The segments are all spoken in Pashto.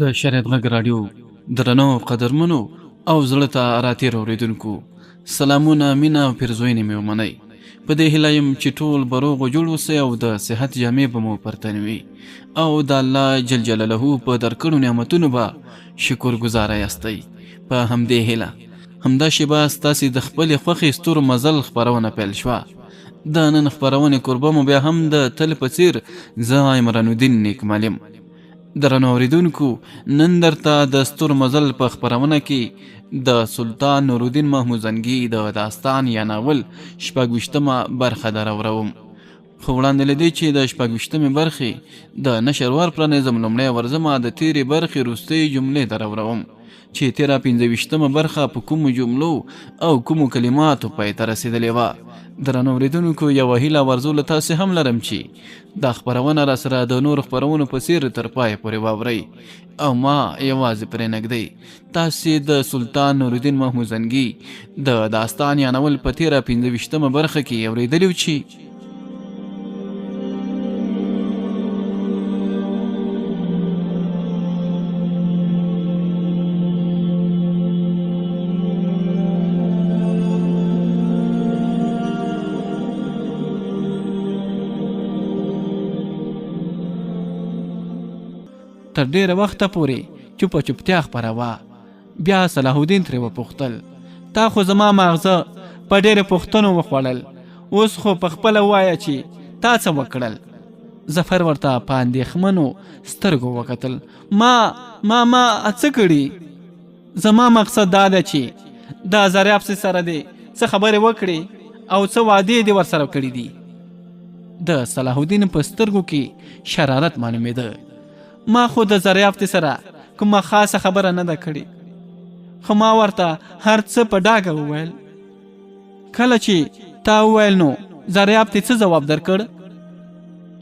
د شریعت غږ راډیو درنو قدرمنو او زړه ته راتیر اورېدونکو سلامونه مینه او پیرزوینې مې ومنئ. په دې هیله یم چې ټول به روغ جوړ اوسئ او د صحت جامې به مو پر تن وي او د الله جل جلاله په درکړو نعمتونو به شکر ګزاره یاستئ. په همدې هیله همدا شیبه ستاسې د خپلې خوښې ستورو مزل خپرونه پیل شوه. د نن خپرونې کوربه مو بیا هم د تل په څیر زه عمران الدین نیکمالیم. درنو اورېدونکو، نن درته د ستور مزل په خپرونه کې د سلطان نورالدین محمودزنګي د داستان یا ناول شپږویشتمه برخه دراوړم. خو وړاندې له دې چې د شپږویشتمې برخې د نشر ور پرانیزم، لومړی ورځمه د تېرې برخې وروستۍ جملې دراوړم چې تېره پنځه برخه په کومو جملو او کومو کلماتو پای ته رسېدلې وه. درنو اورېدونکو، یوه هیله ورزو له تاسې هم لرم چې دا خپرونه را سره د نورو خپرونو په څېر تر پایه پورې واورئ او ما یوازې پرې نږدئ. تاسې د سلطان نورالدین محمودزنګي د داستان یا ناول په تېره پنځه برخه کې اورېدلي و چې تر ډیره وخته پورې چوپتیا خپره وه. بیا صلاح الدین ترې وپوښتل، تا خو زما ماغزه په ډېرې پوښتنو وخوړل، اوس خو په خپله ووایه چې تا څه وکړل؟ ظفر ورته په اندېښمنو سترګو وکتل. ما څه کړي؟ زما مقصد دا ده چې دا زریاب سره دې څه خبرې وکړي او څه وعدې دې ورسره کړي دي. د صلاح الدین په سترګو کې شرارت معلومېده. ما خو د زریافت سره کومه خاصه خبره نه ده کړې، خو ما ورته هر څه په ډاګه وویل. کله چې تا وویل نو زریافت څه ځواب درکړ؟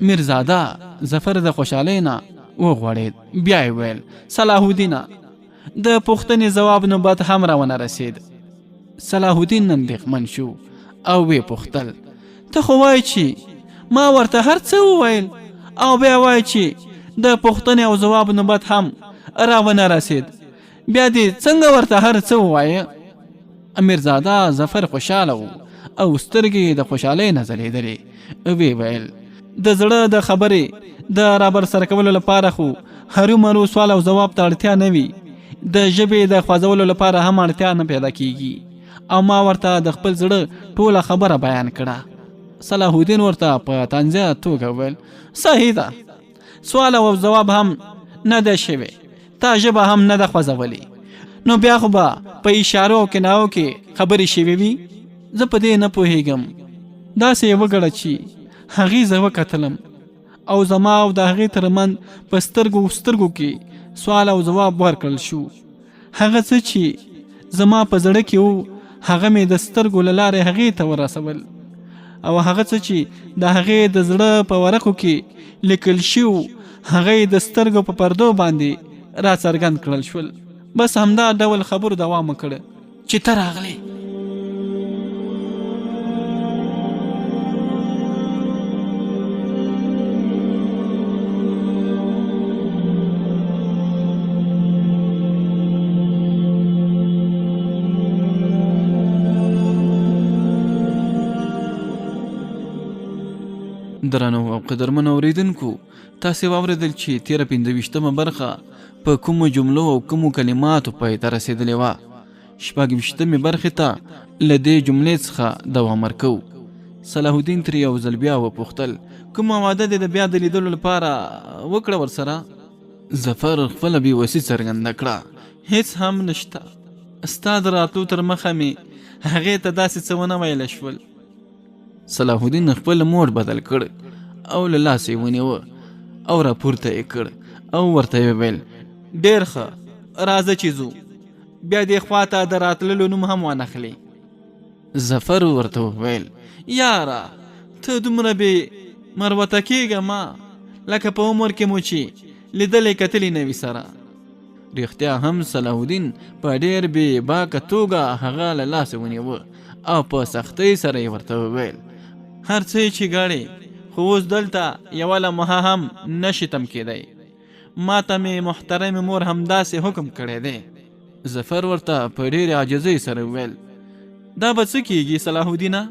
میرزاده ظفر د خوشحالۍ نه وغوړېد. بیا یې ویل، صلاح الدینه، د پوښتنې ځواب نوبت هم راونه رسېد. صلاح الدین اندېښمن شو او ویې پوښتل، ته خو وایې چې ما ورته هر څه وویل او بیا وایې چې د پوښتنې او ځواب نوبت هم راونه رسید، بیا دې څنګه ورته هر څه ووایه؟ امیرزاده ظفر خوشحاله و او سترګې د خوشحالۍ نه ځلېدلې. ویې ویل، د زړه د خبرې د رابر سره کولو لپاره خو هرومرو سوال او ځواب ته اړتیا نه وي، د ژبې د خوځولو لپاره هم اړتیا نه پیدا کیږي. او ما ورته د خپل زړه ټوله خبره بیان کړه. صلاح الدین ورته په طنزیه توګه ویل، صحیح ده، سوال او ځواب هم نه ده شوی، تا ژبه هم نه ده خوځولې، نو بیا خو به په اشارو او کنایو کې خبرې شوې وي. زه په دې نه پوهېږم. داسې یې وګڼه چې هغې زه وکتلم او زما او د هغې ترمنځ په سترګو کې سوال او ځواب ورکړل شو. هغه څه چې زما په زړه کې وو هغه مې د سترګو له لارې هغې ته ورسول، او هغه څه چې د هغې د زړه په ورقو کې لیکل شو هغه د سترګو په پردو باندې را څرګند کړل شول. بس همدا ډول خبرو دوام وکړ چې ته راغلې. درنو او قدرمنو اورېدونکو، تاسې واورېدل چې تېره پنځه برخه په کومو جملو او کومو کلماتو پای ته رسېدلې وه. شپږویشتمې برخې ته له دې جملې څخه دوام ورکوو. صلاح الدین ترې یو ځل بیا وپوښتل، کومه وعده دې د بیا د لیدلو لپاره وکړه ورسره؟ ظفر خپله بېوسي څرګنده کړه، هېڅ هم نشته. ستا د راتلو تر مخه مې هغې ته داسې څه ونه ویله شول. صلاح الدین خپل موډ بدل کړ او له لاسه یې ونیوه او راپورته یې کړ او ورته یې وویل، ډېر ښه، راځه چې ځو، بیا دې خواته د راتللو نوم هم وانخلې. ظفر ورته وویل، یاره ته دومره بې مروته کېږه ما لکه په عمر کې مو چې لیدلې کتلې نه وي سره. رښتیا هم صلاح الدین په ډېر بې باکه توګه هغه له لاسه ونیوه او په سختۍ سره یې ورته وویل، هر څه چې ګاړې خو اوس دلته یوه لمحه هم نشي تم کېدی. ما ته مې محترم مور همداسې حکم کړی دی. ظفر ورته په ډېرې عاجزۍ سره وویل دا به څه کیږي صلاح الدینه؟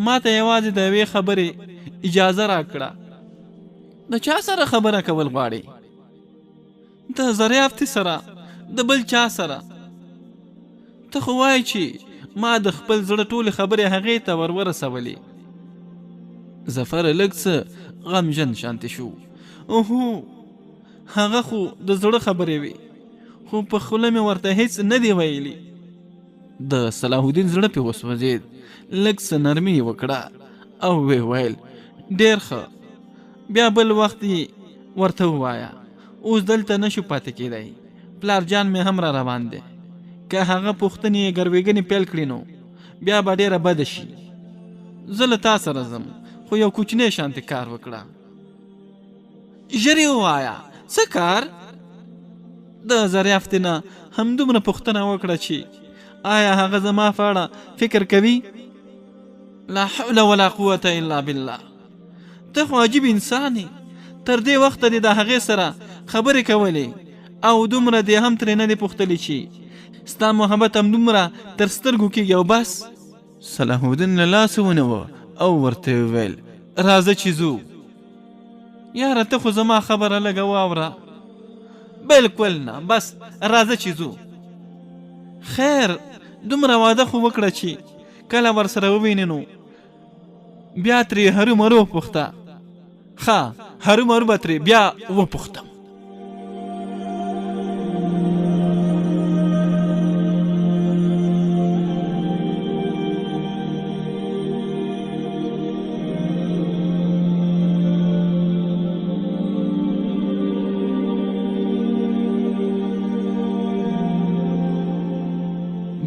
ما ته یوازې د یوې خبرې اجازه راکړه. د چا سره خبره کول غواړې؟ د زریافتې سره، د بل چا سره؟ ته خو وایې چې ما د خپل زړه ټولې خبرې هغې ته ورورسولې. ظفر لږ څه غمجن شانتې شو. اوهو، هغه خو د زړه خبرې وې، خو په خوله مې ورته هیڅ نه دی ویلي. د صلاح الدین زړه پې وسوځېد. لږ څه نرمي یې وکړه او ویې ویل ډېر ښه، بیا بل وخت یې ورته ووایه. اوس دلته نشو پاتې کېدی، پلار جان مې هم را روان دی. که هغه پوښتنې ګروېږنې پیل کړي نو بیا به ډېره بده شي. زه له تا سره ځم، خو یو کوچنی شانتې کار وکړه. ژر یې ووایه څه کار؟ د زریافتې نه همدومره پوښتنه وکړه چې آیا هغه زما په اړه فکر کوي؟ لا حول ولا قوة الا بالله. ته خو عجیب انسان یې. تر دې وخته دې د هغې سره خبرې کولې او دومره دې هم ترې نه دې پوښتلې چې ستا محبت همدومره تر سترګو کېږي او بس؟ صلاح الدین له لاسه ونیوه او ورته وویل راځه چې ځو. یاره ته خو زما خبره لږه واوره. بلکل نه، بس راځه چې ځو. خیر، دومره واده خو وکړه چې کله ورسره ووینې نو بیا ترې هرو مرو پوښته. ښه، هرو مرو به ترې بیا وپوښتم.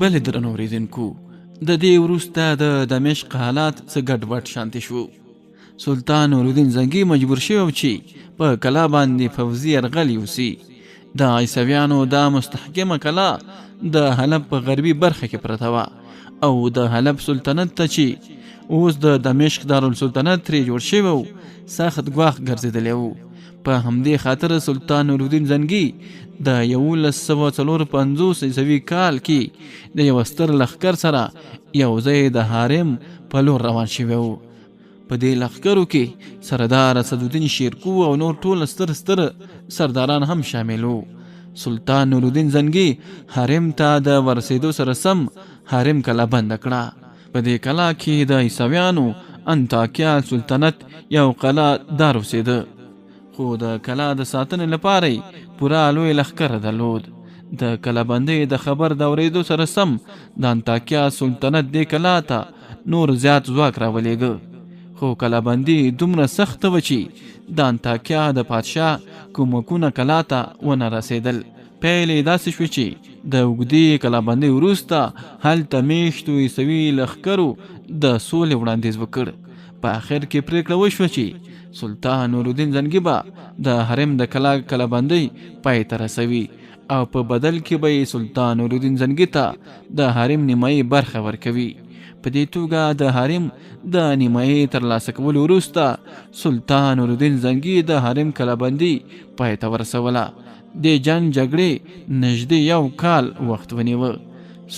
بلې درنو اورېدونکو، د دې وروسته د دمشق حالات څه ګډوډ شانتې شو. سلطان نورالدین زنګي مجبور شوی چې په کلا باندې پوځي یرغل یوسي. د عیسویانو دا مستحکمه کلا د حلب په غربي برخه کې پرته وه او د حلب سلطنت ته چې اوس د دمشق دارالسلطنت ترې جوړ شوی و سخت ګواښ ګرځېدلی و. په همدې خاطر سلطان نورالدین زنګي د 1154 عیسوي کال کې د یو ستر لښکر سره یو ځای د حرم په لور روان شوی و. په دې لښکرو کې سردار اسدالدین شیرکو او نور ټول ستر سرداران هم شامل وو. سلطان نورالدین زنګي حرم ته د ورسېدو سره سم حرم کلا بند کړه. په دې کلا کې د عیسویانو انطاکیه سلطنت یو قلعه دار اوسېده، خو د کلا د ساتنې لپاره پوره لوی لښکر درلود. د کلابندۍ د خبر د اورېدو سره سم د انطاکیه سلطنت دې کلا ته نور زیات ځواک راولېږه. خو کلابندي دومره سخته وه چې د انطاکیه د پادشاه کومکونه کلا ته ونه رسېدل. پیل یې داسې شوې چې د اوږدې کلابندۍ وروسته هلته میشتو عیسوي لښکرو د سولې وړاندیز وکړ. په آخر کې پرېکړه وشوه چې سلطان نورالدین زنګي به د حرم د کلابندۍ پای ته رسوي او په بدل کې به یې سلطان نورالدین زنګي ته د حرم نیمایي برخه ورکوي. په دې توګه د حرم د نیمایي ترلاسه کولو وروسته سلطان نورالدین زنګي د حرم کلابندي پای ته ورسوله. د جنګ جګړې نږدې 1 کال وخت ونیوه.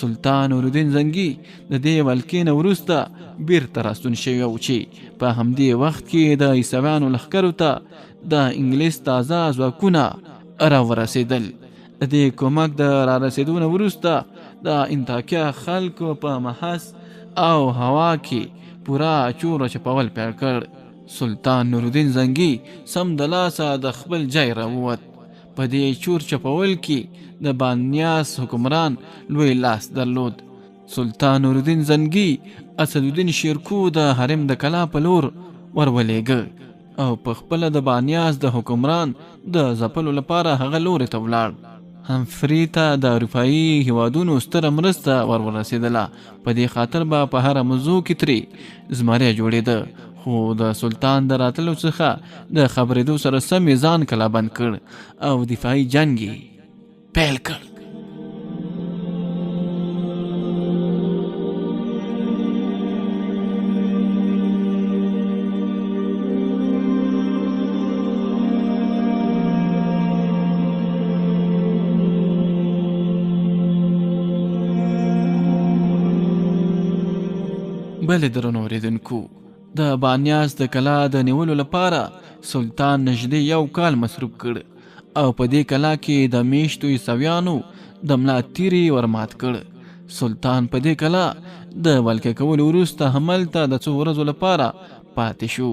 سلطان نورالدین زنګي د دې ولکې نه وروسته بیرته راستون شوی و چې په همدې وخت کې د عیسویانو لښکرو ته د انګلیس تازه ځواکونه راورسېدل. د دې کومک د رارسېدو نه وروسته د انطاکیه خلکو په محض او هوا کې پوره چور چپول پیل کړ. سلطان نورالدین زنګي سم د لاسه د خپل ځای راووت. په دې چور چپول کې د بانیاس حکمران لوی لاس درلود. سلطان نورالدین زنګي اسدالدین شیرکو د حرم د کلا په لور ورولېږه او په خپله د بانیاس د حکمران د ځپلو لپاره هغه لوري ته ولاړ. همفري ته د اروپایي هیوادونو ستره مرسته ورسېدله. په دې خاطر به په هره موضوع کې ترې زمری جوړېده، خو د سلطان د راتلو څخه د خبرېدو سره سم یې ځان کلابند کړ او دفاعي جنګ یې پیل کړ. بلې درنو اوریدونکو، د بانیاس د کلا د نیولو لپاره سلطان نږدې 1 کال مصروف کړ او په دې کلا کې د میشتو عیسویانو د ملا تیري ورمات کړ. سلطان په دې کلا د ولکه کولو وروسته هملته د 2 ورځو لپاره پاتې شو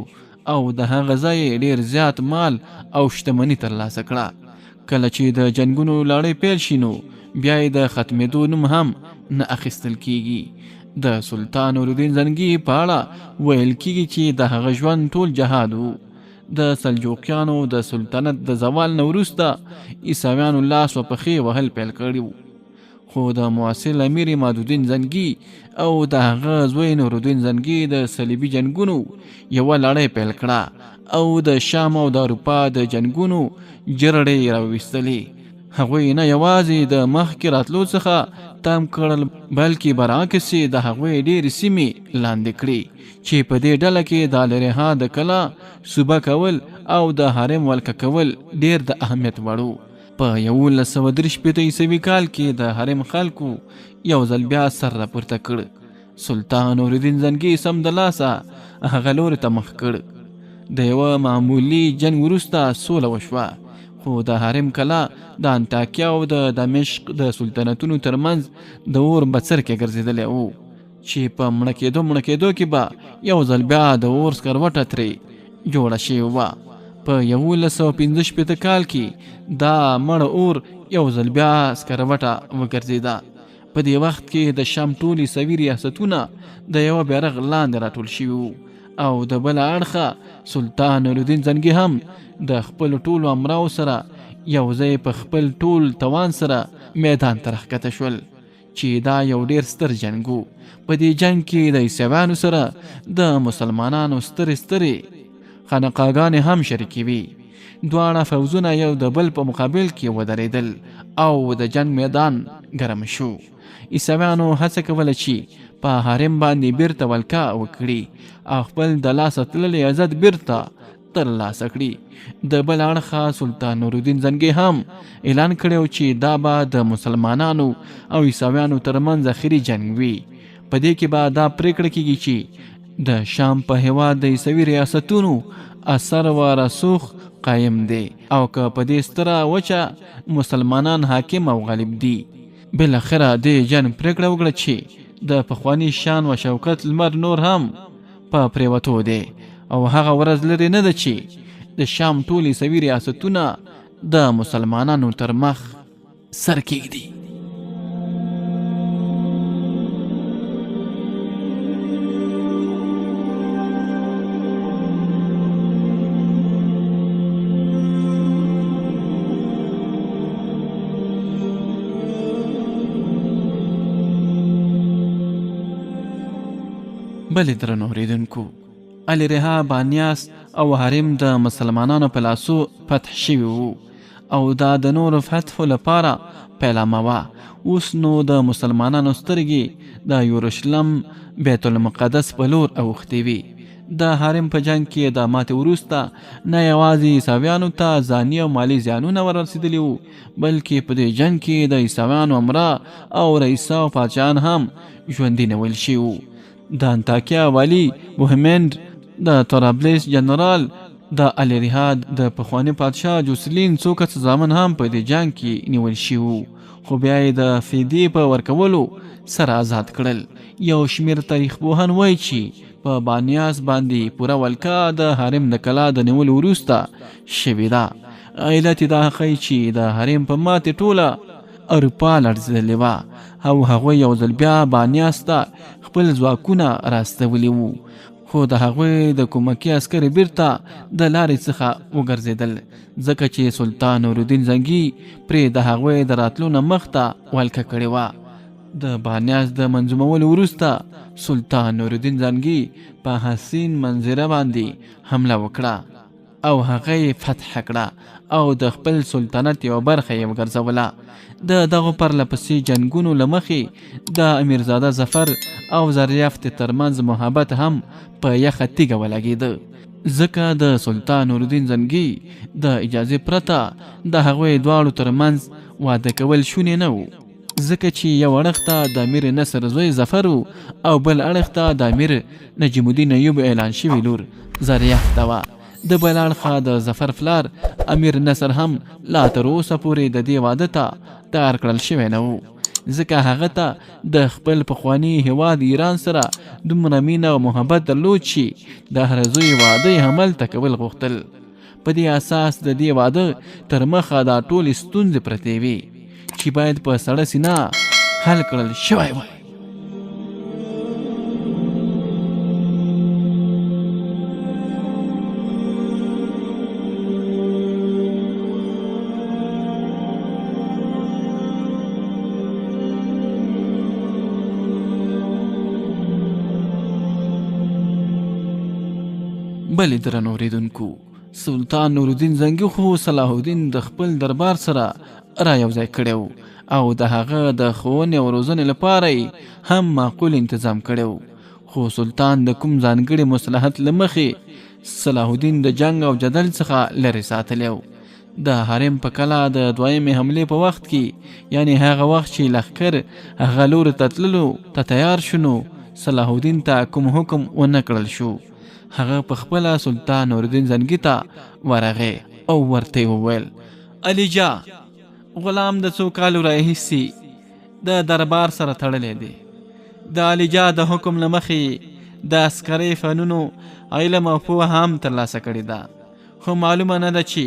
او د هغه ځای ډیر زیات مال او شتمني ترلاسه کړه. کله چې د جنگونو لړۍ پیل شي نو بیا یې د ختمېدو نوم هم نه اخیستل کیږي. د سلطان نورالدین زنګي په اړه ویل کیږي چې د هغه ژوند ټول جهاد و. د سلجوقیانو د سلطنت د زوال نه وروسته عیسویانو لاس و پښې وهل پیل کړي وو، خو د معاصر امیر عمادالدین زنګي او د هغه زوی نورالدین زنګي د صلیبي جنگونو یوه لړۍ پیل کړه او د شام او د اروپا د جنگونو جرړې راویستلې. هغوی نه یوازې د مخکې راتلو څخه تم کړل بلکې برعکس د هغوی ډېرې سیمې لاندې کړي چې په دې ډله کې د الرها د کلا صوبه کول او د حرم ولکه کول ډېر د اهمیت وړ و. په 1153 عیسوي کال کې د حرم خلکو یو ځل بیا سر راپورته کړ. سلطان نورالدین زنګي سمدلاسه هغه لوري ته مخ کړ. د یوه معمولي جنګ وروسته سوله وشوه، خو د حرم کلا د انطاکیه او د دمشق د سلطنتونو ترمنځ د اور بڅر کې ګرځېدلی و چې په مړه کېدو کې به یو ځل بیا د اور سکروټه ترې جوړه شوې وه. په 1155 کال کې دا مړه اور یو ځل بیا سکروټه وګرځېده. په دې وخت کې د شام ټول عیسوي ریاستونه د یوه بیرغ لاندې راټول شوي وو او د بل اړخه سلطان نورالدین زنګي هم د خپل ټولو امراو سره یو ځای په خپل ټول توان سره میدان ته راښکته شول چې دا یو ډیر ستر جنګ و. په دې جنګ کې د عیسویانو سره د مسلمانانو سترې خانقاګانې هم شریکې وي. دواړه فوزونه یو د بل په مقابل کې ودرېدل او د جنگ میدان ګرم شو. عیسویانو هڅه کوله چې په حرم باندې بیرته ولکه وکړي او خپل د لاسه تللي عزت بیرته ترلاسه کړي. د بل اړخه سلطان نورالدین زنګي هم اعلان کړی چې دا به د مسلمانانو او عیسویانو ترمنځ اخري جنګ وي. په دې کې به دا پریکړه کیږي چې د شام په هېواد د عیسوي ریاستونو اثر و رسوخ قایم دی او که په دې ستره وچه مسلمانان حاکم او غالب دي. بالاخره دې جنګ پریکړه وکړه چې د پخواني شان و شوکت لمر نور هم په پریوتو دی او هغه ورځ لري نه ده چې د شام ټول عیسوي ریاستونه د مسلمانانو تر مخ سر کېږدي. بلې درنو اوریدونکو، الرها بانیاس او حرم د مسلمانانو په لاسو فتح شوي وو او دا د نورو فتحو لپاره پیلامه وه. اوس نو د مسلمانانو سترګې د یورشلم بیت المقدس په لور اوښتې وي. د حرم په جنگ کې د ماتې وروسته نه یوازې عیسویانو ته ځاني او مالي زیانونه ورسېدلي وو، بلکې په دې جنگ کې د عیسویانو امرا او رئیسا او پاچاهان هم ژوندي نیول شوي وو. د انطاکیه والی بوهمند، د طرابلس جنرال، د الرها د پخواني پادشاه جوسلین څو کسه زامن هم په دې جنگ کې نیول شوي وو، خو بیا یې د فدیې په ورکولو سره آزاد کړل. یو شمېر تاریخ پوهان وایي چې په بانیاس باندې پوره ولکه د حرم د کلا د نیولو وروسته شوې ده. علت یې دا ښیي چې د حرم په ماتې ټوله اروپا لړزېدلې وه او هغوی یو ځل بیا بانیاس ته خپل ځواکونه راستولي وو، خو د هغوی د کومکي عسکر بیرته د لارې څخه وګرځېدل ځکه چې سلطان نورالدین زنګي پرې د هغوی د راتلو نه مخته ولکه کړې وه. د بانیاس د منظومولو وروسته سلطان نورالدین زنګي په حسین منظره باندې حمله وکړه او هغه یې فتح کړه او د خپل سلطنت یو برخه یې وګرځوله. د دغو پرلپسې جنګونو له مخې د امیرزاده ظفر او زریافت ترمنځ محبت هم په یخه تیږه ولګېده، ځکه د سلطان نورالدین زنګي د اجازې پرته د هغوی دواړو ترمنځ واده کول شونې نه و. ځکه چې یو اړخ ته د امیر نصر زوی ظفر او بل اړخ ته د امیر نجم الدین ایوب اعلان شوي لور زریافته وه. د بل اړخه د ظفر پلار امیر نصر هم لا تر اوسه پورې د دې واده ته تیار کړل شوی نه و، ځکه هغه ته د خپل پخواني هیواد ایران سره دومره مینه او محبت درلود چې د هر زوی واده یې هملته کول غوښتل. په دې اساس د دې واده تر مخه دا ټولې ستونزې پرتې وي چې باید په سړه سینه حل کړل شوی وای. بلې درنو اوریدونکو، سلطان نورالدین زنګي خو صلاح الدین د خپل دربار سره را یوځای کړی او د هغه د ښوونې او روزنې لپاره هم معقول تنظیم کړی، خو سلطان د کوم ځانګړي مصلحت له مخې صلاح الدین د جنگ او جدل څخه لرې ساتلی و. د حرم په کلا د دویمې حملې په وخت کې، یعنی هغه وخت چې لښکر هغه لوري ته تللو ته تیار شو، نو صلاح الدین ته کوم حکم ونه کړل شو. هغه په خپله سلطان نورالدین زنګي ته ورغی او ورته وویل: علي جا، غلام د څو کالو راهیسې د دربار سره تړلی دی. د علي جا د حکم له مخې د عسکرۍ فنونو علم او پوهه هم ترلاسه کړې ده، خو معلومه نه ده چې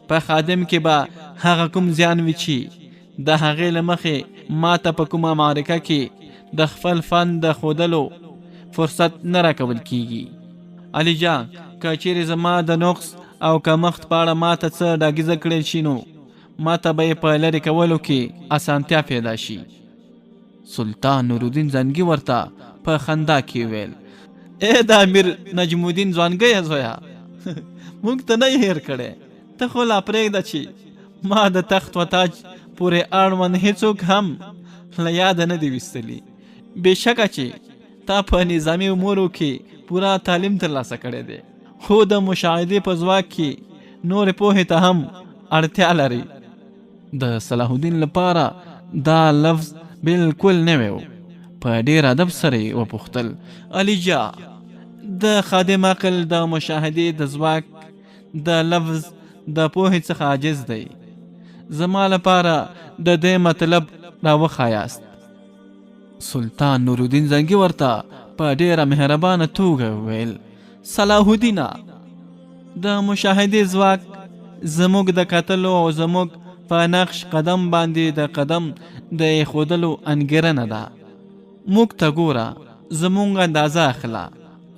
په خادم کې به هغه کوم زیان وي چې د هغې له مخې ماته په کومه معرکه کې د خپل فن د ښودلو فرصت نه راکول کیږي. علي جان، که چیرې زما د نقص او کمښت په اړه ماته څه ډاګیزه کړل شي، نو ماته به یې په لرې کولو کې اسانتیا پیدا شي. سلطان نورالدین زنګي ورته په خندا کې ویل: ای د امیر نجم الدین ځوانګیه زویه، موږ ته نه یې هیر کړی. ته خو لا پرېږده چې ما د تخت و تاج پورې اړوند هیڅوک هم له یاده نه دي ویستلي. بېشکه چې تا په نظامي امورو کې پورا تعلیم ترلاسه کړی دی، خو د مشاهدې په ځواک کې نورې پوهې ته هم اړتیا لري. د صلاح الدین لپاره دا لفظ بالکل نوی و. په ډېر ادب سره یې وپوښتل: علي جا، د خادم عقل د مشاهدې د ځواک د لفظ د پوهې څخه عاجز دی. زما لپاره د دې مطلب راوښایاست. سلطان نورالدین زنګي ورته په ډیره مهربانه توګه وویل: صلاح الدینه، د مشاهدې ځواک زموږ د کتلو او زموږ په نقش قدم باندې د قدم د ایښودلو انګېرنه ده. موږ ته ګوره، زموږ اندازه اخله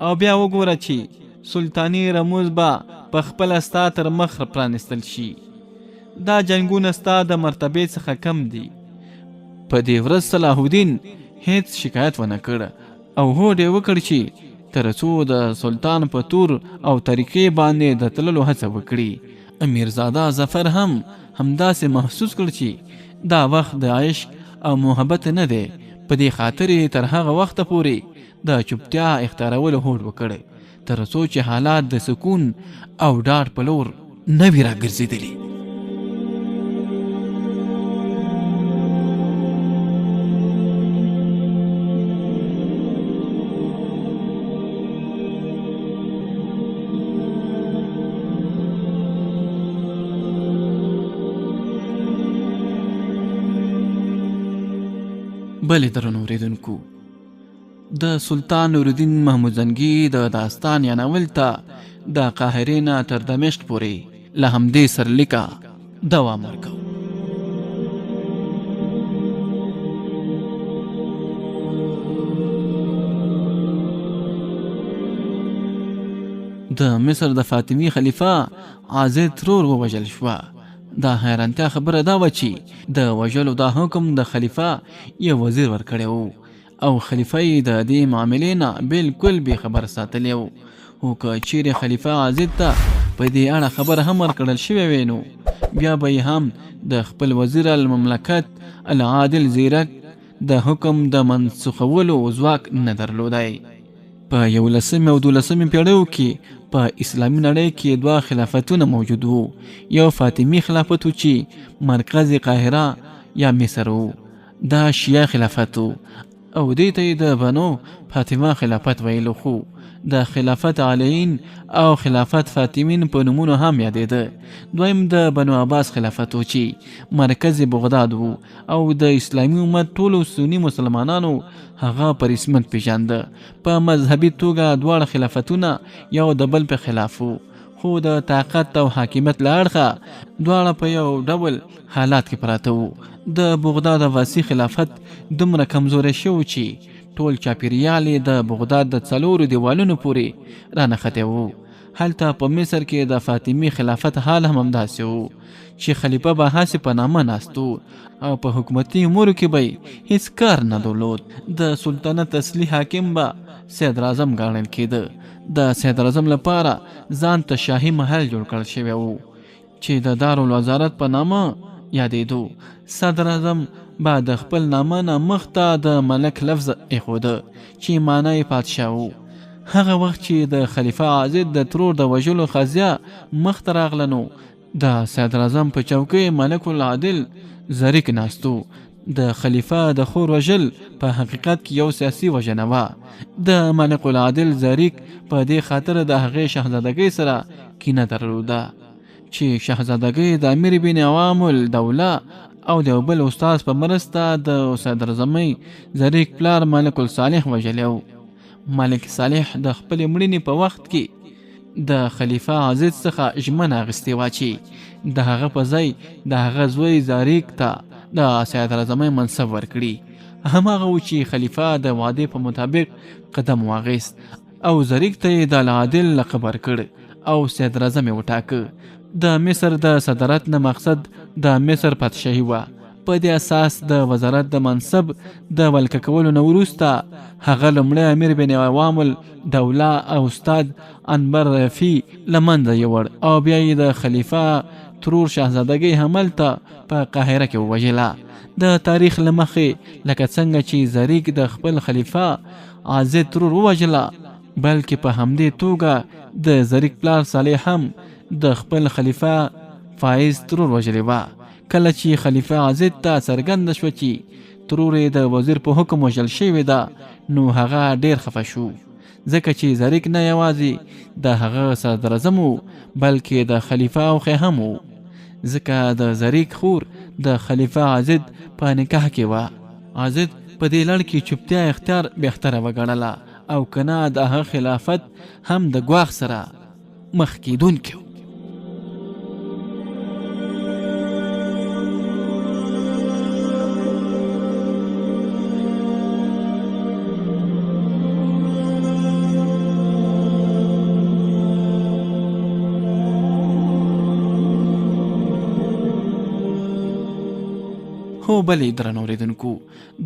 او بیا وګوره چې سلطاني رموز به په خپله ستا تر مخ پرانستل شي. دا جنګونه ستا د مرتبې څخه کم دي. په دې ورځ صلاح الدین هیڅ شکایت ونه کړ او هوډ یې وکړ چې تر څو د سلطان په تور او طریقې باندې د تللو هڅه وکړي. امیرزاده ظفر هم همداسې محسوس کړ چې دا وخت د عشق او محبت نه دی. په دې خاطر یې تر هغه وخته پورې د چوپتیا اختیارولو هوډ وکړ، تر څو چې حالات د سکون او ډاډ په لور نه وي راګرځېدلي. بلې درنو اوریدونکو، د سلطان نورالدین محمود زنګي د داستان یا ناول ته د قاهرې نه تر دمشق پورې له همدې سرلیکه دوام ورکوو. د مصر د فاطمی خلیفه عازد ترور ووژل شوه. دا حیرانتیا خبره دا و چې د وژلو دا حکم د خلیفه یو وزیر ورکړی و او خلیفه یې د دې معاملې نه بالکل بې خبر ساتلی و. خو که چیرې خلیفه عازد ته په دې اړه خبر هم ورکړل شوی وی، نو بیا به یې هم د خپل وزیر المملکت العادل زیرک د حکم د منسوخولو ځواک نه درلودی. په 11 او 12 پیړیو کې په اسلامي نړۍ کې دوه خلافتونه موجود وو. یو فاطمی خلافت و چې مرکز قاهره یا مصر وو، دا شیعه خلافت او دې ته د بنو فاطمه خلافت ویلو، خو د خلافت علیین او خلافت فاطمین په نومونو هم یادېده. دویم د بنو عباس خلافت و چې مرکز بغداد و او د اسلامي امت ټولو سنی مسلمانانو هغه په رسمیت پیژانده. په مذهبي توګه دواړه خلافتونه یو د بل په خلاف و، خو د طاقت او حاکمیت له اړخه دواړه په یو ډول حالات کې پراته وو. د بغداد عباسي خلافت دومره کمزوری شو چې ټول چاپیریال د بغداد د 4 دیوالونو پورې رانښتی وو. هلته په مصر کې د فاطمی خلافت حال هم همداسې وو چې خلیفه به هسې په نامه ناست و او په حکومتي امورو کې به هیڅ کار نه درلود. د سلطنت اصلي حاکم به صدراعظم ګڼل کېده. د صدراعظم لپاره ځان ته شاهي محل جوړ کړل شوی وو چې د دارالوزارت په نامه یادېدو. صدراعظم به د خپل نامه نه مخته د ملک لفظ ایښوده چې معنی پادشاه وو. هغه وخت چې د خلیفه عاضد د ترور د وژلو قضیه مخته راغله نو د صدراعظم په چوکۍ ملک العادل زریک ناستو. د خلیفه د خور وژل په حقیقت کې یو سیاسي وژنه وه. د ملک العادل زریک په دې خاطر د هغې شهزادګۍ سره کینه درلوده چې شهزادګۍ د امیر بن عوام الدوله او د بل استاد په مرسته د صدراعظمۍ زریک پلار ملک الصالح وژلی و. ملک صالح د خپل مړینې په وخت کې د خلیفه عاضد څخه ژمنه اخیستې وه چې د هغه په ځای د هغه زوی زریک ته د صدراعظمۍ منصب ورکړي. هماغه و چې خلیفه د وعدې په مطابق قدم واخیست او زریک ته یې د العادل لقب ورکړ او صدراعظم یې وټاکه. د مصر د صدارت نه مقصد د مصر پادشاهي وه. په دې اساس د وزارت د منصب د ولکه کولو نه وروسته هغه لومړی امیر بن عوام الدوله او استاد انبر رفیع له منځه یوړ او بیا یې د خلیفه ترور شهزادګۍ هملته په قاهره کې ووژله. د تاریخ له مخې لکه څنګه چې زریک د خپل خلیفه عاضد ترور ووژله، بلکې په همدې توګه د زریک پلار صالح هم د خپل خلیفه فایز ترور وژلی وه. کله چې خلیفه عاضد ته څرګنده شوه چې ترور یې د وزیر په حکم وژل شوې ده نو هغه ډیر خفه شو، ځکه چې زریک نه یوازې د هغه صدراعظم و بلکې د خلیفه اوښی هم و، ځکه د زریک خور د خلیفه عاضد په نکاح کې وه. عاضد په دې لړ کې چوپتیا اختیار بهتره وګڼله او کنه د هغه خلافت هم د ګواښ سره مخ کېدونکی و. خو بلې درنو اوریدونکو،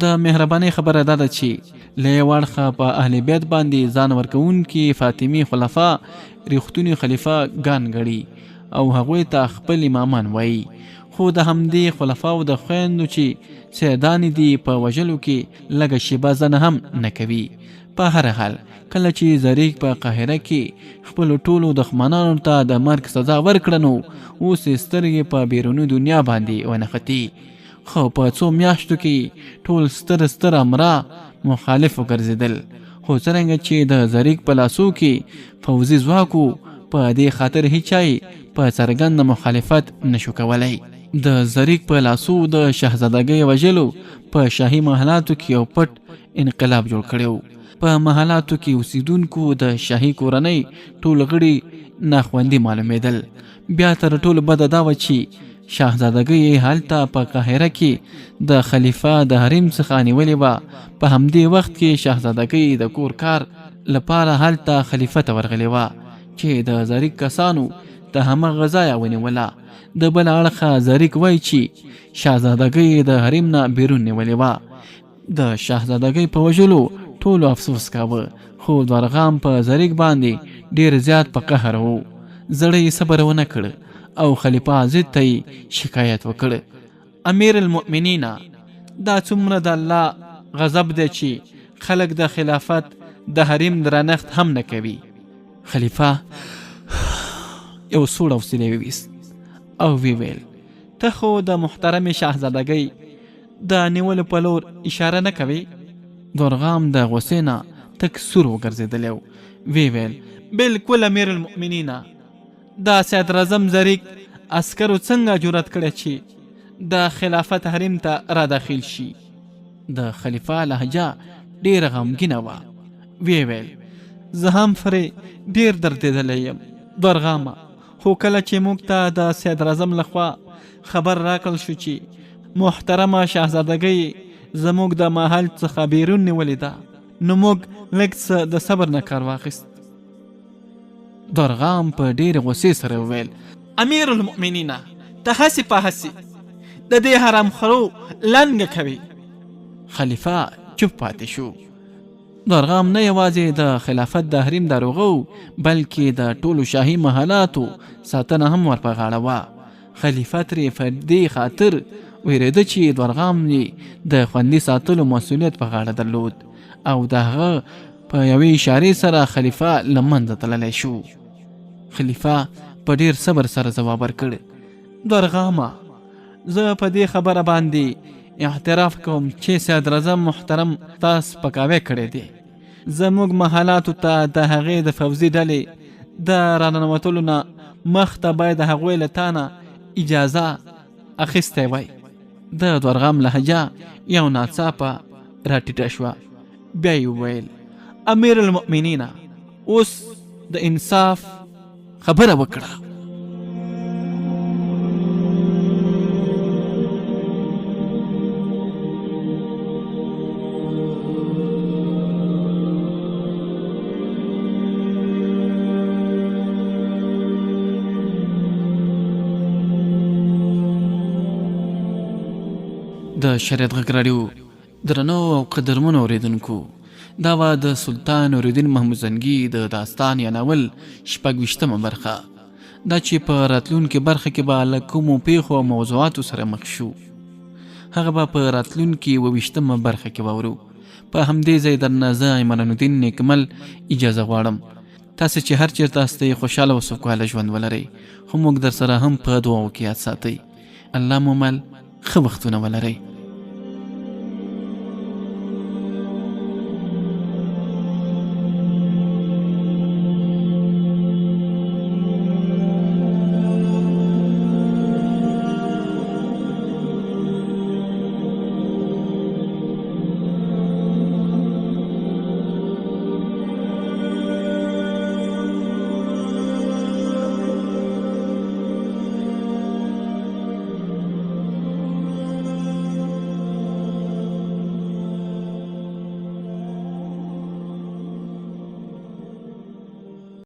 د مهربانۍ خبره دا ده چې له یو اړخه په اهل بیت باندې ځان ورکوونکي فاطمي خلفا ریښتوني خلیفه ګان ګڼي او هغوی ته خپل امامان وایي، خو د همدې خلفاو د خویندو چې سیدانې دي په وژلو کې لږه شیبه ځنه هم نه کوي. په هر حال کله چې زریک په قاهره کې خپل ټولو دښمنانو ته د مرګ سزا ورکړه نو اوس یې سترګې په بیروني دنیا باندې ونښتې. خو په څو میاشتو کې ټول ستر امرا مخالف وګرځېدل. خو څرنګه چې د زریک په لاسو کې فوزي ځواکو په دې خاطر هیچای په څرګند مخالفت نشو کولی. د زریک په لاسو د شهزادګۍ وژلو په شاهي محلاتو کې یو پټ انقلاب جوړ کړی. په محلاتو کې اوسیدونکو د شاهي کورنۍ ټول غړي ناخوندي معلومېدل. بیا تر ټولو بده دا وه چې شهزادګۍ هلته په قاهره کې د خلیفه د حریم څخه نیولې وه. په همدې وخت کې شهزادګۍ د کور کار لپاره هلته خلیفه ته ورغلې وه چې د زریک کسانو د همغه ځایه ونیوله. د بل اړخه زریک وایي چې شهزادګۍ د حریم نه بیرون نیولې وه. د شهزادګۍ په وژلو ټولو افسوس کاوه، خو دورغام په زریک باندې ډیر زیات په قهر و. زړه یې صبر ونه کړ او خلیفه عاضد ته شکایت وکړ، امیر المؤمنین، دا څومره د الله غضب دی چې خلک د خلافت د حریم درنښت هم نه کوي. خلیفه یو سوړ حوصله وویست او ویل، ته خو د محترم شهزادګۍ د نیولو په لور اشاره نه کوي؟ درغام د غوسې نه تک سور وګرځېدلی و. وی ویل بالکل امیر المؤمنین، دا صدر اعظم زریک عسکرو څنګه جرأت کړی چې د خلافت حریم ته را داخل شي؟ د خلیفه لهجه ډېره غمګینه وه. وی ویل زه هم پرې ډېر دردېدلی یم درغامه، خو کله چې موږ ته د صدر اعظم لخوا خبر راکړل شو چې محترمه شاهزادګۍ زموږ د محل څخه بیرون نیولې ده، نو موږ لږ څه د صبر نه کار واخیست. درغام په ډېرې غوسې سره وویل امیر المؤمنین، ته هسې په هسې د دې حرام خورو لنګه کوي. خلیفه چوپ پاتې شو. درغام نه یوازې د خلافت د حریم داروغه و، بلکې د ټولو شاهي محلاتو ساتنه هم ور په غاړه وه. خلیفه ترې په دې خاطر ویرېده چې درغام یې د خوندي ساتلو مسؤلیت په غاړه درلود، او د هغه په یوې اشارې سره خلیفه له منځه تللی شو. خلیفه په ډېر صبر سره ځواب ورکړ درغامه، زه په دې خبره باندې اعتراف کوم چې صدر اعظم محترم تاسو سپکاوی کړی دی. زموږ محلاتو ته د هغې د فوځي ډلې د راننوتلو نه مخته باید د هغوی له تانه اجازه اخیستی وای. د درغام لهجه یو ناڅاپه راټیټه شوه. بیا یې وویل امیر المؤمنین، اوس د انصاف خبره وکړه. د شریعت غږ راډیو درنو او قدرمنو اورېدونکو، دا وه د سلطان نورالدین محمود زنګي د داستان یا ناول 26مه برخه. دا چې په راتلونکې برخه کې به له کومو پیښو او موضوعاتو سره مخ شو، هغه به په راتلونکې 22مه برخه کې واورو. په همدې ځای درنه زه ایمان الدین نیکمل اجازه غواړم. تاسو چې هر چېرته هستئ خوشحاله او سوکاله ژوند ولرئ، خو موږ در سره هم په دعاو کې یاد ساتئ. الله مو مل ښه وختونه ولرئ.